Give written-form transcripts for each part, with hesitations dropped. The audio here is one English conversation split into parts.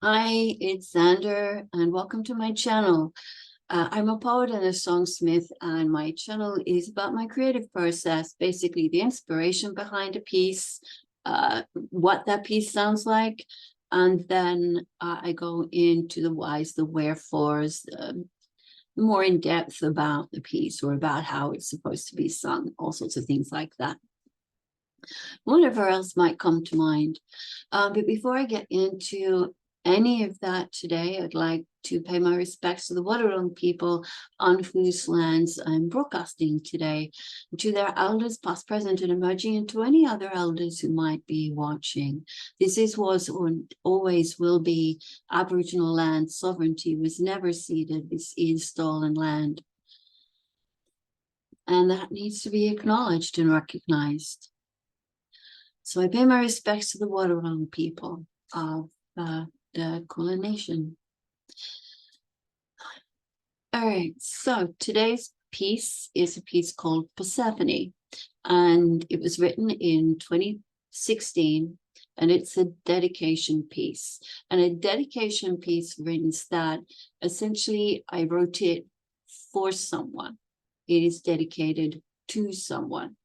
Hi, it's Xander, and welcome to my channel. I'm a poet and a songsmith, and my channel is about my creative process, basically the inspiration behind a piece, what that piece sounds like, and then I go into the whys, the wherefores, more in depth about the piece or about how it's supposed to be sung, all sorts of things like that. Whatever else might come to mind. But before I get into any of that today, I'd like to pay my respects to the Wadawurrung people on whose lands I'm broadcasting today, to their elders, past, present, and emerging, and to any other elders who might be watching. Was, or always will be Aboriginal land. Sovereignty was never ceded. This is stolen land. And that needs to be acknowledged and recognized. So I pay my respects to the Wadawurrung people of the Kulin Nation. All right, so today's piece is a piece called Persephone, and it was written in 2016, and it's a dedication piece. And a dedication piece means that essentially I wrote it for someone. It is dedicated to someone.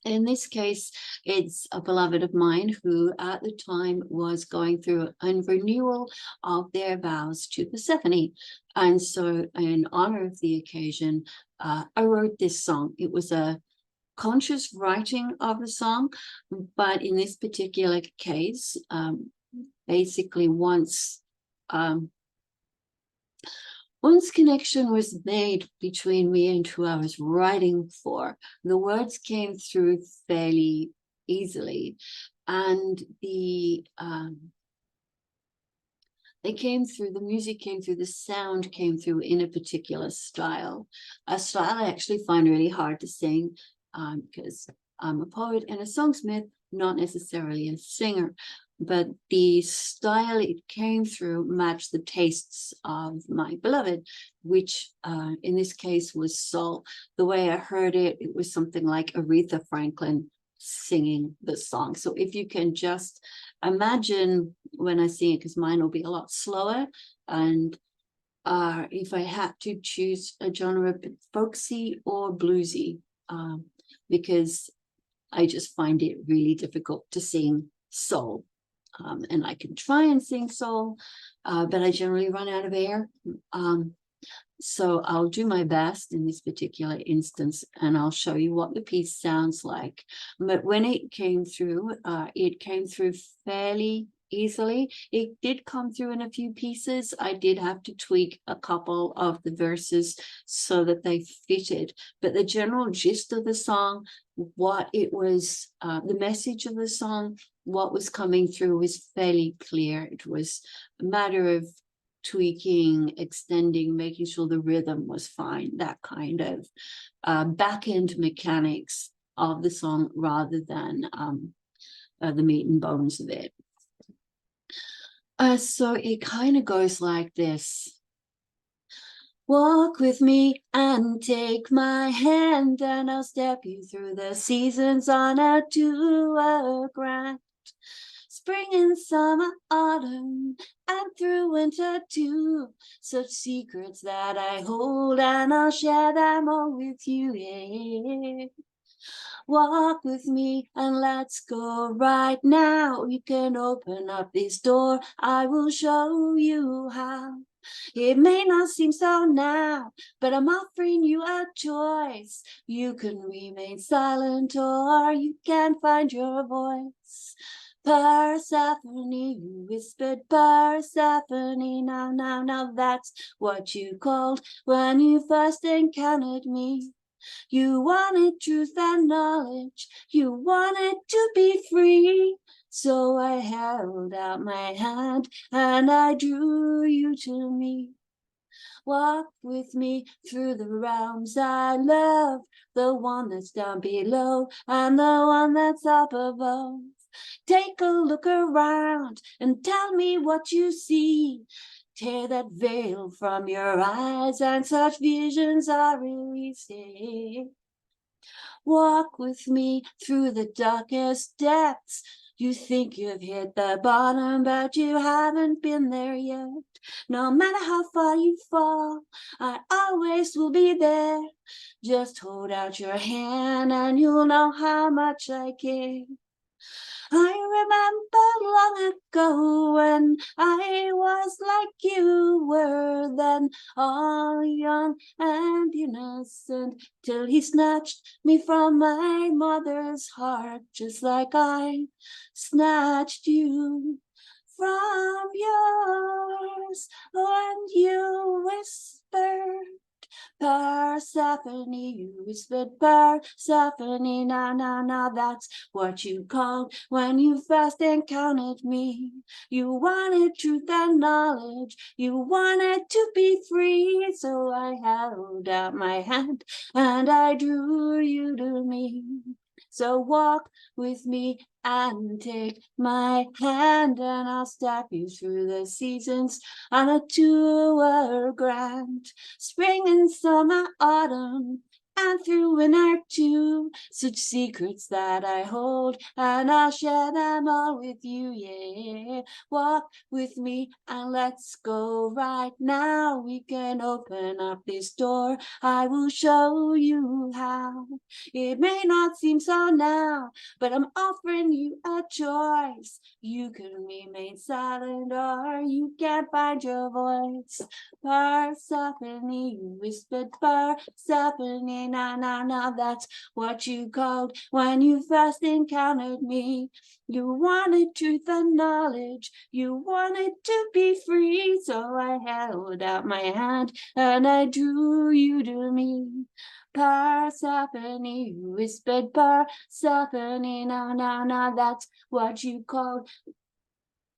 In this case, it's a beloved of mine who at the time was going through a renewal of their vows to Persephone. And so in honor of the occasion, I wrote this song. It was a conscious writing of the song, but in this particular case, basically once connection was made between me and who I was writing for, the words came through fairly easily, and they came through, the music came through, the sound came through in a particular style, a style I actually find really hard to sing because I'm a poet and a songsmith, not necessarily a singer. But the style it came through matched the tastes of my beloved, which in this case was soul. The way I heard it, it was something like Aretha Franklin singing the song. So if you can just imagine when I sing it, because mine will be a lot slower, and if I had to choose a genre, folksy or bluesy, because I just find it really difficult to sing soul. And I can try and sing soul, but I generally run out of air. So I'll do my best in this particular instance, and I'll show you what the piece sounds like. But when it came through fairly easily. It did come through in a few pieces. I did have to tweak a couple of the verses so that they fitted, but the general gist of the song, what it was, the message of the song, what was coming through was fairly clear. It was a matter of tweaking, extending, making sure the rhythm was fine, that kind of back end mechanics of the song rather than the meat and bones of it. So it kind of goes like this. Walk with me and take my hand, and I'll step you through the seasons on a tour grant. Spring and summer, autumn, and through winter too. Such secrets that I hold, and I'll share them all with you. Yeah. Walk with me and let's go right now. You can open up this door, I will show you how. It may not seem so now, but I'm offering you a choice. You can remain silent or you can find your voice. Persephone, you whispered, Persephone, now, that's what you called when you first encountered me. You wanted truth and knowledge, you wanted to be free. So I held out my hand and I drew you to me. Walk with me through the realms I love, the one that's down below and the one that's up above. Take a look around and tell me what you see. Tear that veil from your eyes and such visions are released. Walk with me through the darkest depths, You think you've hit the bottom, but you haven't been there yet. No matter how far you fall, I always will be there. Just hold out your hand and you'll know how much I care. I remember long ago when I was like you were then, all young and innocent, till he snatched me from my mother's heart, just like I snatched you from yours. When you whispered Persephone, you whispered Persephone, now, that's what you called when you first encountered me. You wanted truth and knowledge, you wanted to be free, so I held out my hand and I drew you to me. So walk with me and take my hand, and I'll step you through the seasons on a tour grand. Spring and summer, autumn, and through winter too. Such secrets that I hold, and I'll share them all with you, yeah. Walk with me and let's go right now. We can open up this door, I will show you how. It may not seem so now, but I'm offering you a choice. You can remain silent or you can find your voice. Persephone, you whispered Persephone, now, that's what you called when you first encountered me. You wanted truth and knowledge, you wanted to be free, so I held out my hand and I drew you to me. Persephone, you whispered Persephone, now, that's what you called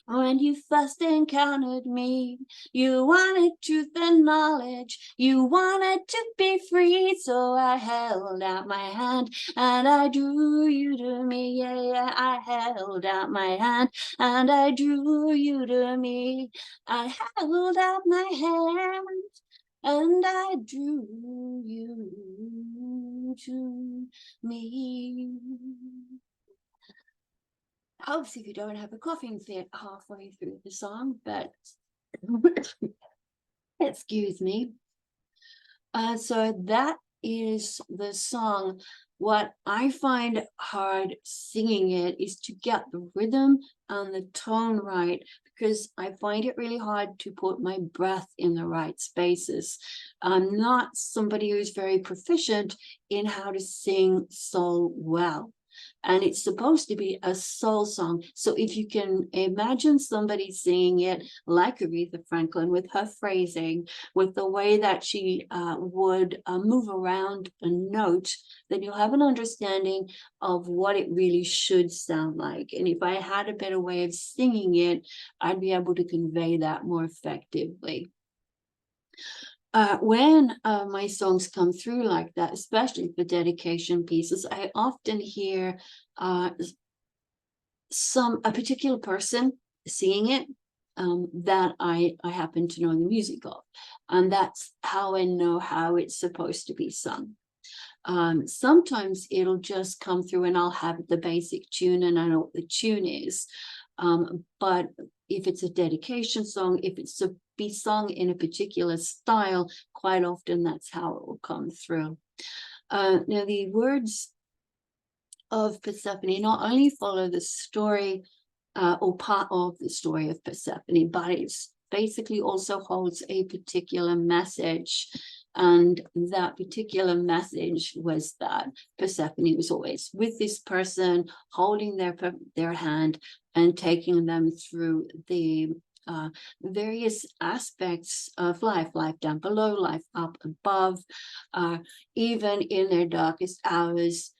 when you first encountered me. You wanted truth and knowledge, you wanted to be free, so I held out my hand and I drew you to me, yeah, I held out my hand and I drew you to me. I held out my hand and I drew you to me. Hopes if you don't have a coughing fit halfway through the song, but excuse me. So that is the song. What I find hard singing it is to get the rhythm and the tone right, because I find it really hard to put my breath in the right spaces. I'm not somebody who's very proficient in how to sing so well. And it's supposed to be a soul song. So if you can imagine somebody singing it like Aretha Franklin, with her phrasing, with the way that she would move around a note, then you'll have an understanding of what it really should sound like. And if I had a better way of singing it, I'd be able to convey that more effectively. When my songs come through like that, especially for dedication pieces, I often hear a particular person singing it that I happen to know the music of, and that's how I know how it's supposed to be sung. Sometimes it'll just come through and I'll have the basic tune and I know what the tune is. But if it's a dedication song, if it's to be sung in a particular style, quite often that's how it will come through. Now, the words of Persephone not only follow the story or part of the story of Persephone, but it's basically also holds a particular message. And that particular message was that Persephone was always with this person, holding their hand and taking them through the various aspects of life down below, life up above, even in their darkest hours.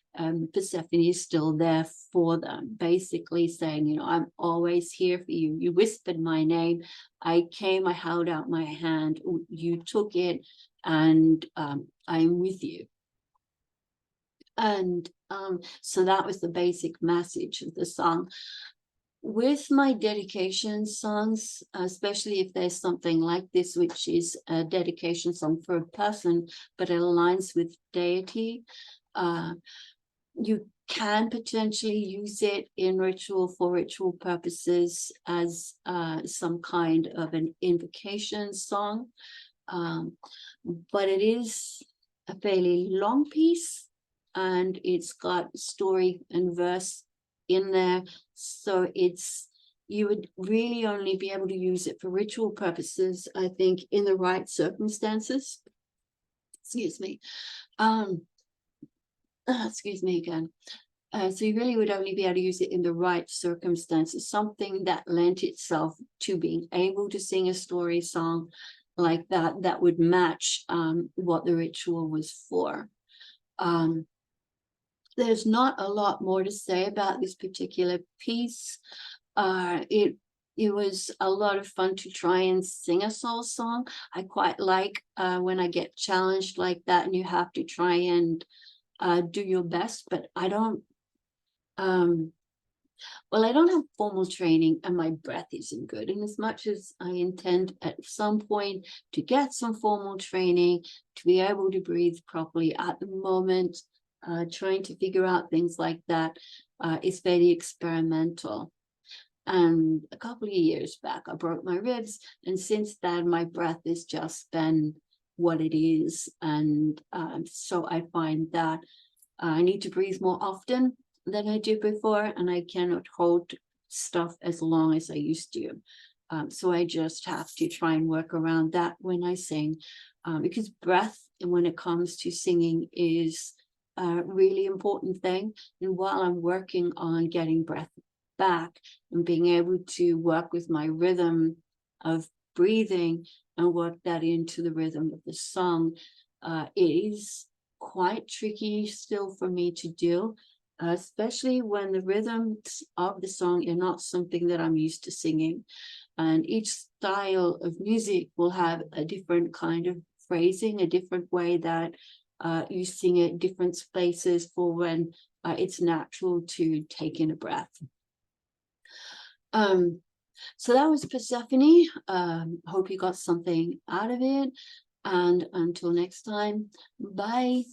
Persephone is still there for them, basically saying, you know, I'm always here for you. You whispered my name. I came, I held out my hand. You took it, and I'm with you. And so that was the basic message of the song. With my dedication songs, especially if there's something like this, which is a dedication song for a person, but it aligns with deity, you can potentially use it in ritual for ritual purposes as some kind of an invocation song. But it is a fairly long piece, and it's got story and verse in there. So you would really only be able to use it for ritual purposes, I think, in the right circumstances. Excuse me. Excuse me again. So you really would only be able to use it in the right circumstances, something that lent itself to being able to sing a story song like that, that would match what the ritual was for. There's not a lot more to say about this particular piece. It was a lot of fun to try and sing a soul song. I quite like when I get challenged like that and you have to try and do your best, but I don't I don't have formal training and my breath isn't good. And as much as I intend at some point to get some formal training to be able to breathe properly, at the moment, trying to figure out things like that is very experimental. And a couple of years back, I broke my ribs. And since then, my breath has just been what it is. And so I find that I need to breathe more often than I did before, and I cannot hold stuff as long as I used to. So I just have to try and work around that when I sing, because breath, when it comes to singing, is a really important thing. And while I'm working on getting breath back and being able to work with my rhythm of breathing and work that into the rhythm of the song, it is quite tricky still for me to do, especially when the rhythms of the song are not something that I'm used to singing. And each style of music will have a different kind of phrasing, a different way that you sing it, different spaces for when it's natural to take in a breath. So that was Persephone. Hope you got something out of it. And until next time, bye.